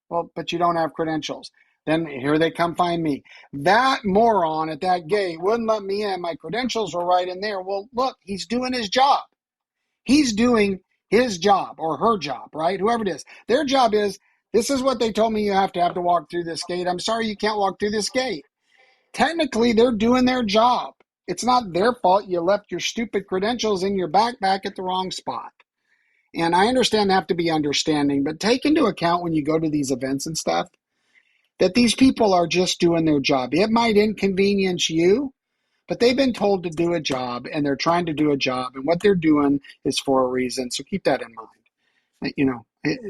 Well, but you don't have credentials. Then here they come find me. That moron at that gate wouldn't let me in. My credentials were right in there. Well, look, he's doing his job. He's doing his job or her job, right? Whoever it is. Their job is, this is what they told me you have to walk through this gate. I'm sorry you can't walk through this gate. Technically, they're doing their job. It's not their fault you left your stupid credentials in your backpack at the wrong spot. And I understand they have to be understanding, but take into account when you go to these events and stuff, that these people are just doing their job. It might inconvenience you, but they've been told to do a job, and they're trying to do a job, and what they're doing is for a reason. So keep that in mind.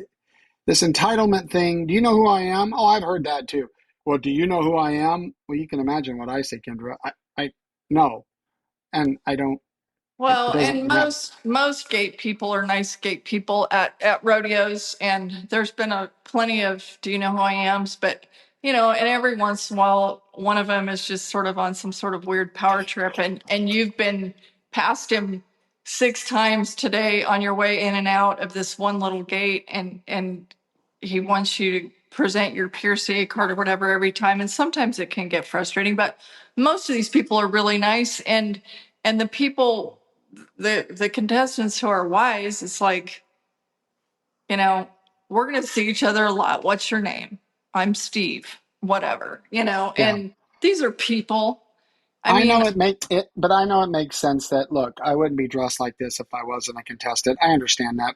This entitlement thing, do you know who I am? Oh, I've heard that too. Well, do you know who I am? Well, you can imagine what I say, Kendra. I know, and I don't, it well, doesn't and matter. most gate people are nice gate people at rodeos, and there's been a plenty of do you know who I am's, but and every once in a while one of them is just sort of on some sort of weird power trip, and you've been past him 6 times today on your way in and out of this one little gate, and he wants you to present your PRCA card or whatever every time, and sometimes it can get frustrating, but most of these people are really nice, and the people, the contestants who are wise, it's like, we're going to see each other a lot. What's your name? I'm Steve, whatever, Yeah. and these are people. I I mean, know but I know it makes sense that, look, I wouldn't be dressed like this if I wasn't a contestant. I understand that,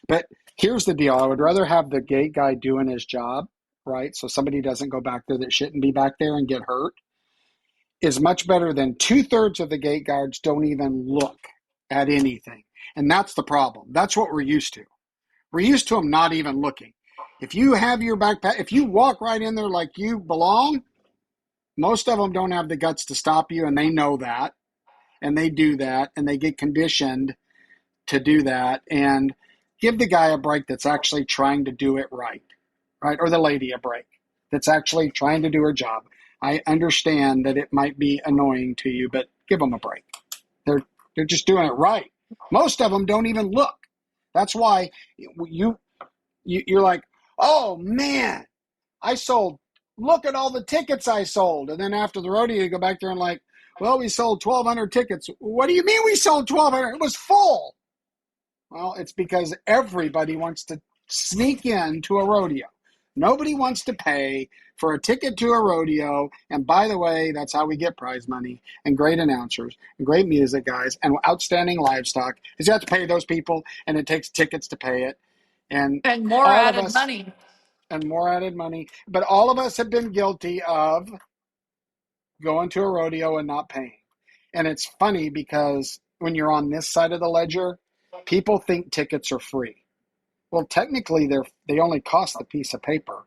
but here's the deal. I would rather have the gate guy doing his job, right? So somebody doesn't go back there that shouldn't be back there and get hurt, is much better than 2/3 of the gate guards don't even look at anything. And that's the problem. That's what we're used to. We're used to them not even looking. If you have your backpack, if you walk right in there like you belong, most of them don't have the guts to stop you, and they know that, and they do that, and they get conditioned to do that. And give the guy a break that's actually trying to do it right, right? Or the lady a break that's actually trying to do her job. I understand that it might be annoying to you, but give them a break. They're just doing it right. Most of them don't even look. That's why you're like, oh man, I sold. Look at all the tickets I sold. And then after the rodeo, you go back there and like, well, we sold 1,200 tickets. What do you mean we sold 1,200? It was full. Well, it's because everybody wants to sneak in to a rodeo. Nobody wants to pay for a ticket to a rodeo. And by the way, that's how we get prize money and great announcers and great music guys and outstanding livestock is you have to pay those people, and it takes tickets to pay it. And and more all of added us, money. and more added money. But all of us have been guilty of going to a rodeo and not paying. And it's funny because when you're on this side of the ledger, people think tickets are free. Well, technically, they only cost the piece of paper,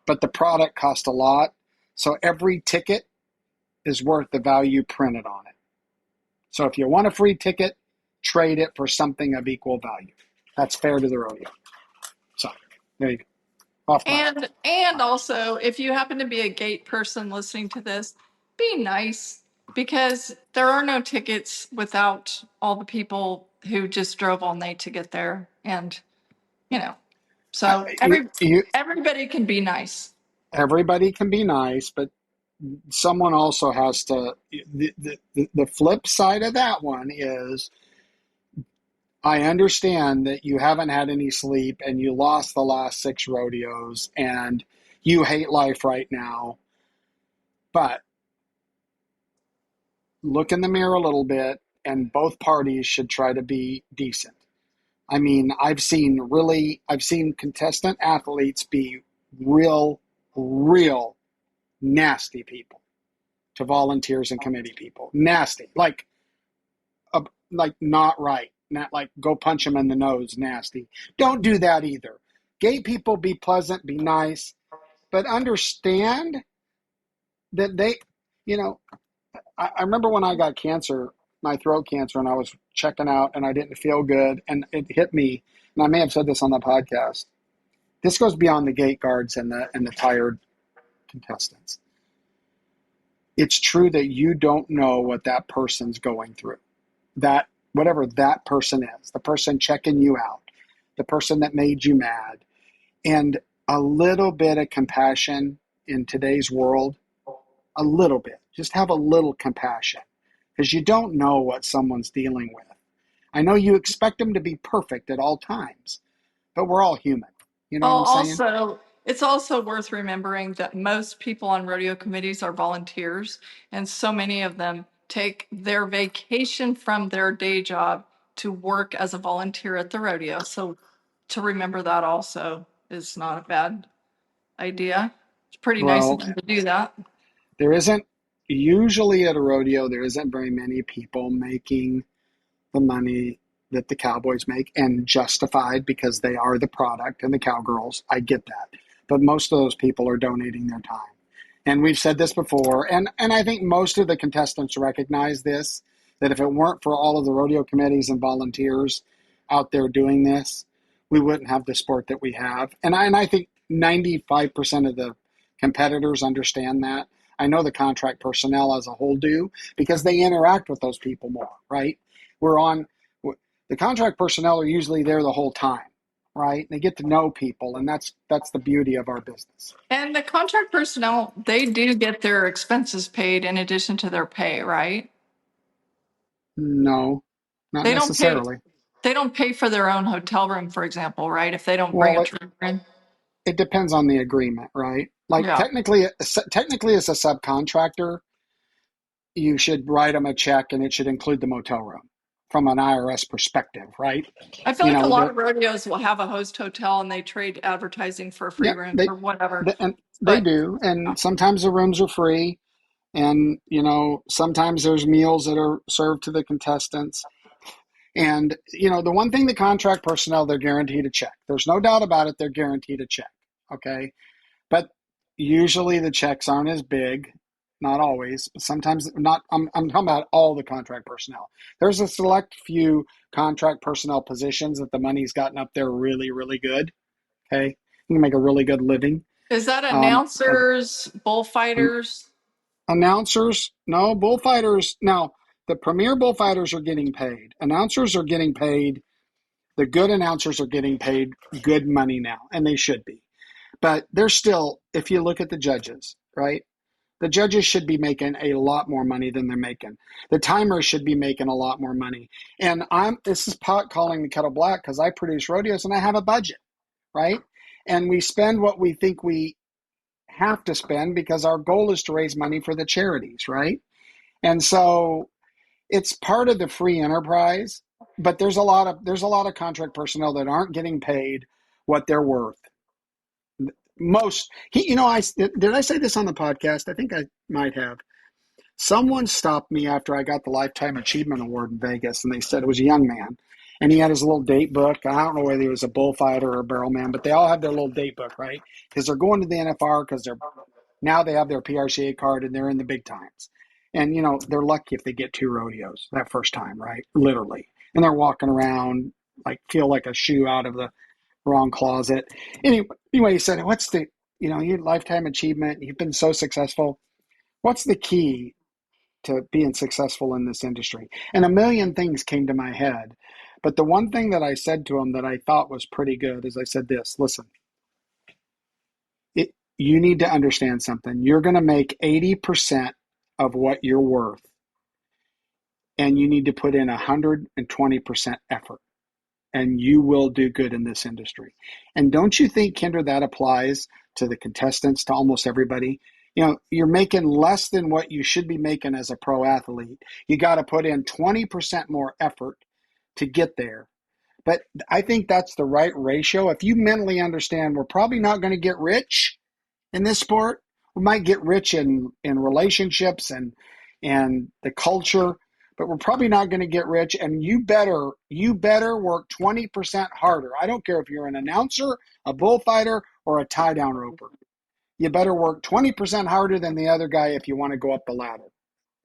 but the product costs a lot. So every ticket is worth the value printed on it. So if you want a free ticket, trade it for something of equal value. That's fair to the rodeo. So there you go. Off mic. And also, if you happen to be a gate person listening to this, be nice, because there are no tickets without all the people who just drove all night to get there. And, so everybody can be nice. Everybody can be nice, but someone also has to. The flip side of that one is, I understand that you haven't had any sleep and you lost the last 6 rodeos and you hate life right now, but look in the mirror a little bit, and both parties should try to be decent. I mean, I've seen contestant athletes be real nasty people to volunteers and committee people. Nasty, like not right. like go punch them in the nose, nasty. Don't do that either. Gay people, be pleasant, be nice, but understand that they, you know, I remember when I got cancer, my throat cancer, and I was checking out and I didn't feel good, and it hit me, and I may have said this on the podcast. This goes beyond the gate guards and the tired contestants. It's true that you don't know what that person's going through. That whatever that person is, the person checking you out, the person that made you mad, and a little bit of compassion in today's world, a little bit. Just have a little compassion because you don't know what someone's dealing with. I know you expect them to be perfect at all times, but we're all human. You know what I'm saying? Also, it's also worth remembering that most people on rodeo committees are volunteers, and so many of them take their vacation from their day job to work as a volunteer at the rodeo. So to remember that also is not a bad idea. It's pretty nice of Well, them to do that. there isn't, usually at a rodeo, there isn't very many people making the money that the cowboys make, and justified because they are the product and the cowgirls. I get that. But most of those people are donating their time. And we've said this before, and I think most of the contestants recognize this, that if it weren't for all of the rodeo committees and volunteers out there doing this, we wouldn't have the sport that we have. And I think 95% of the competitors understand that. I know the contract personnel as a whole do, because they interact with those people more, right? The contract personnel are usually there the whole time, right? They get to know people, and that's the beauty of our business. And the contract personnel, they do get their expenses paid in addition to their pay, right? No, not They don't pay necessarily. they don't pay for their own hotel room, for example, right? If they don't bring Well, a it, trooper in. it depends on the agreement, right? Like Yeah. technically as a subcontractor, you should write them a check and it should include the motel room from an IRS perspective, right? I feel You like a know, lot of rodeos will have a host hotel and they trade advertising for free yeah, rooms or whatever. and they But do, and sometimes the rooms are free, and sometimes there's meals that are served to the contestants. And the one thing the contract personnel, they're guaranteed a check. There's no doubt about it. They're guaranteed a check. Okay. But usually the checks aren't as big, not always, but sometimes not. I'm talking about all the contract personnel. There's a select few contract personnel positions that the money's gotten up there really, really good. Okay. You can make a really good living. is that As announcers, an bullfighters? announcers, no, bullfighters. Now, the premier bullfighters are getting paid. Announcers are getting paid. The good announcers are getting paid good money now, and they should be. But they're still, if you look at the judges, right? The judges should be making a lot more money than they're making. The timers should be making a lot more money. And this is pot calling the kettle black because I produce rodeos and I have a budget, right? And we spend what we think we have to spend because our goal is to raise money for the charities, right? And so it's part of the free enterprise, but there's a lot of contract personnel that aren't getting paid what they're worth. Did I say this on the podcast? I think I might have. Someone stopped me after I got the Lifetime Achievement Award in Vegas, and they said it was a young man, and he had his little date book. I don't know whether he was a bullfighter or a barrel man, but they all have their little date book, right? Because they're going to the NFR because now they have their PRCA card and they're in the big times. And they're lucky if they get 2 rodeos that first time, right? Literally, and they're walking around like feel like a shoe out of the wrong closet. Anyway, he said, "What's the your lifetime achievement? You've been so successful. What's the key to being successful in this industry?" And a million things came to my head. But the one thing that I said to him that I thought was pretty good is I said this: listen, you need to understand something. You're going to make 80% of what you're worth, and you need to put in 120% effort, and you will do good in this industry. And don't you think, Kendra, that applies to the contestants, to almost everybody? You're making less than what you should be making as a pro athlete. You got to put in 20% more effort to get there. But I think that's the right ratio. If you mentally understand we're probably not going to get rich in this sport, we might get rich in relationships and the culture, but we're probably not going to get rich. And you better work 20% harder. I don't care if you're an announcer, a bullfighter, or a tie down roper. You better work 20% harder than the other guy if you want to go up the ladder.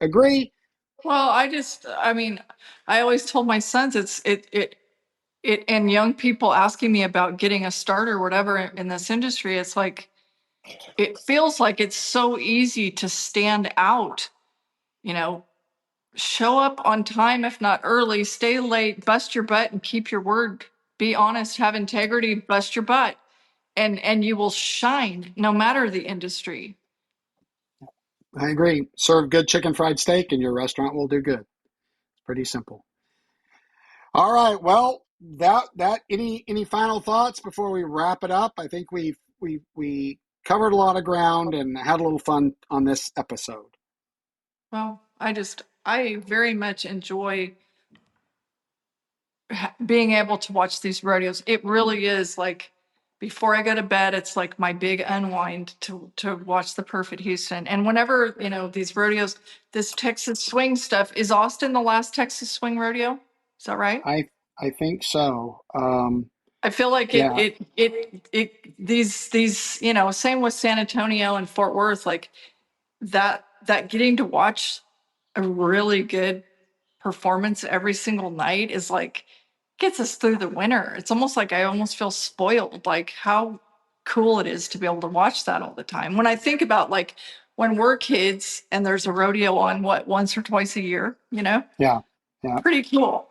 Agree? Well, I mean, I always told my sons and young people asking me about getting a start or whatever in this industry. It's like, it feels like it's so easy to stand out, you know, show up on time, if not early, stay late, bust your butt and keep your word, be honest, have integrity, bust your butt, and you will shine no matter the industry. I agree. Serve good chicken fried steak and your restaurant will do good. It's pretty simple. All right. Well, that any final thoughts before we wrap it up? I think we covered a lot of ground and had a little fun on this episode. Well, I very much enjoy being able to watch these rodeos. It really is like, before I go to bed, it's like my big unwind to watch the Perfect Houston. And whenever, these rodeos, this Texas swing stuff, is Austin the last Texas swing rodeo? Is that right? I think so. I feel like Yeah, these, same with San Antonio and Fort Worth, like that getting to watch a really good performance every single night is like, gets us through the winter. It's almost like I almost feel spoiled, like how cool it is to be able to watch that all the time. When I think about like when we're kids and there's a rodeo on once or twice a year, yeah, yeah. pretty cool.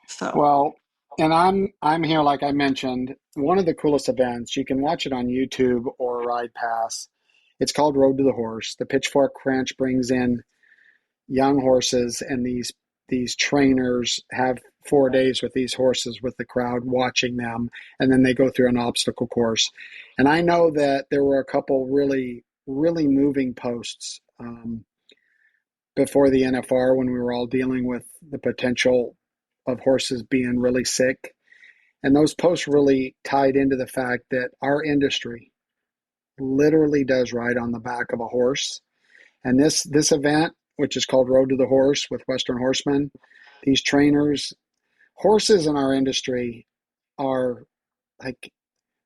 So, Well, and I'm here, like I mentioned, one of the coolest events. You can watch it on YouTube or Ride Pass. It's called Road to the Horse. The Pitchfork Ranch brings in young horses, and these trainers have 4 days with these horses with the crowd watching them, and then they go through an obstacle course. And I know that there were a couple really, really moving posts before the NFR when we were all dealing with the potential of horses being really sick. And those posts really tied into the fact that our industry literally does ride on the back of a horse. And this event, which is called Road to the Horse with Western Horsemen, these trainers, horses in our industry are like,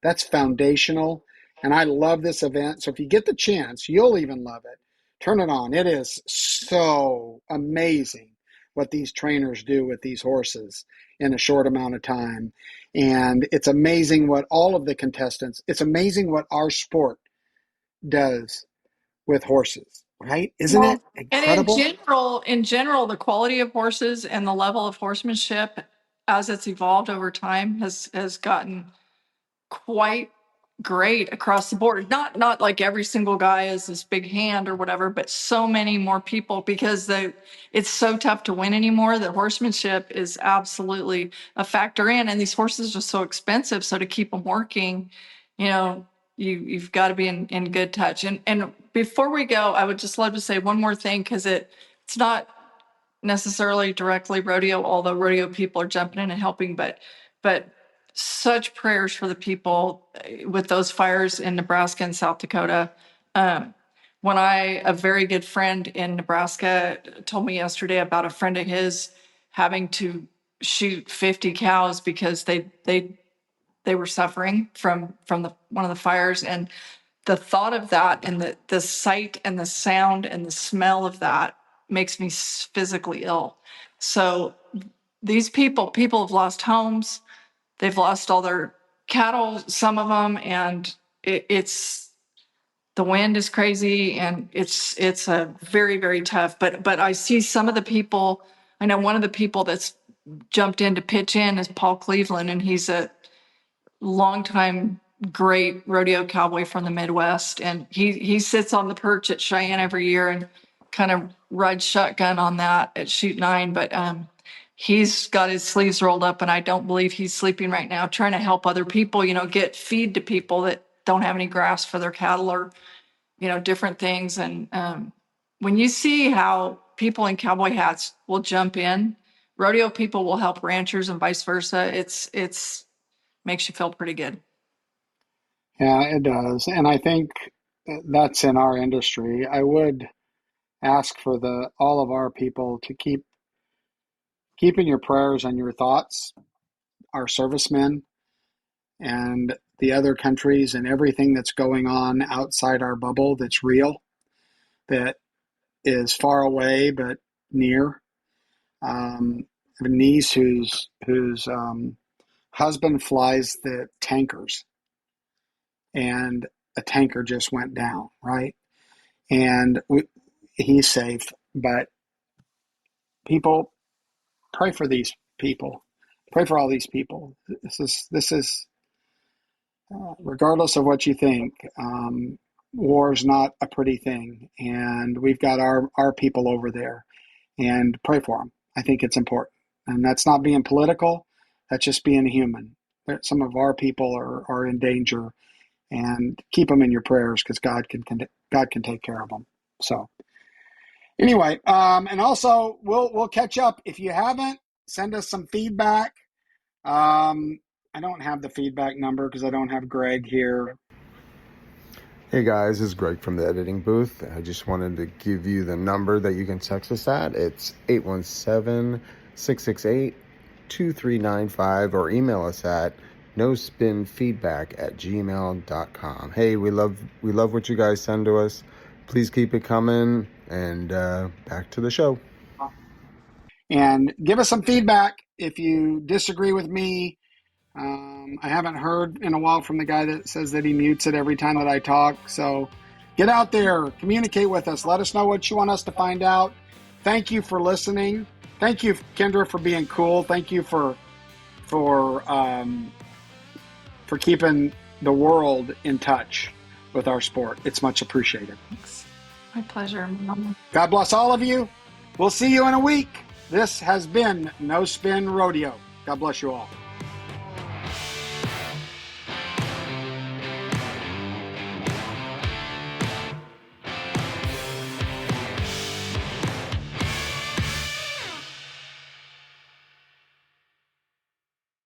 that's foundational. And I love this event. So if you get the chance, you'll even love it. Turn it on. It is so amazing what these trainers do with these horses in a short amount of time. And it's amazing what all of the contestants, it's amazing what our sport does with horses, right? Isn't it well, and incredible? in general, the quality of horses and the level of horsemanship as it's evolved over time has gotten quite great across the board. Not like every single guy is this big hand or whatever, but so many more people, because it's so tough to win anymore that horsemanship is absolutely a factor in. And these horses are so expensive, so to keep them working, you've got to be in good touch. And before we go, I would just love to say one more thing, because it's not necessarily directly rodeo, although rodeo people are jumping in and helping, but such prayers for the people with those fires in Nebraska and South Dakota. When a very good friend in Nebraska told me yesterday about a friend of his having to shoot 50 cows because they were suffering from one of the fires, and the thought of that and the sight and the sound and the smell of that makes me physically ill. So these people have lost homes, they've lost all their cattle, some of them, and it's the wind is crazy, and it's a very, very tough. But I see some of the people. I know one of the people that's jumped in to pitch in is Paul Cleveland, and he's a longtime great rodeo cowboy from the Midwest, and he sits on the perch at Cheyenne every year and kind of rides shotgun on that at Shoot 9. But he's got his sleeves rolled up, and I don't believe he's sleeping right now, trying to help other people, get feed to people that don't have any grass for their cattle, or different things. And when you see how people in cowboy hats will jump in, rodeo people will help ranchers and vice versa. It's makes you feel pretty good. Yeah, it does. And I think that's in our industry. I would ask for all of our people to keep keep in your prayers and your thoughts our servicemen and the other countries and everything that's going on outside our bubble that's real, that is far away but near. I have a niece whose husband flies the tankers, and a tanker just went down, right? And he's safe, but people, pray for these people. Pray for all these people. This is regardless of what you think, war is not a pretty thing, and we've got our people over there, and pray for them. I think it's important, and that's not being political. That's just being human. Some of our people are in danger, and keep them in your prayers because God can take care of them. So anyway, and also we'll catch up. If you haven't, send us some feedback. I don't have the feedback number because I don't have Greg here. Hey guys, this is Greg from the editing booth. I just wanted to give you the number that you can text us at. It's 817-668-2395, or email us at nospinfeedback@gmail.com. Hey, we love what you guys send to us. Please keep it coming, and back to the show. And give us some feedback if you disagree with me. I haven't heard in a while from the guy that says that he mutes it every time that I talk. So get out there, communicate with us. Let us know what you want us to find out. Thank you for listening. Thank you, Kendra, for being cool. Thank you for keeping the world in touch with our sport. It's much appreciated. Thanks. My pleasure. God bless all of you. We'll see you in a week. This has been No Spin Rodeo. God bless you all.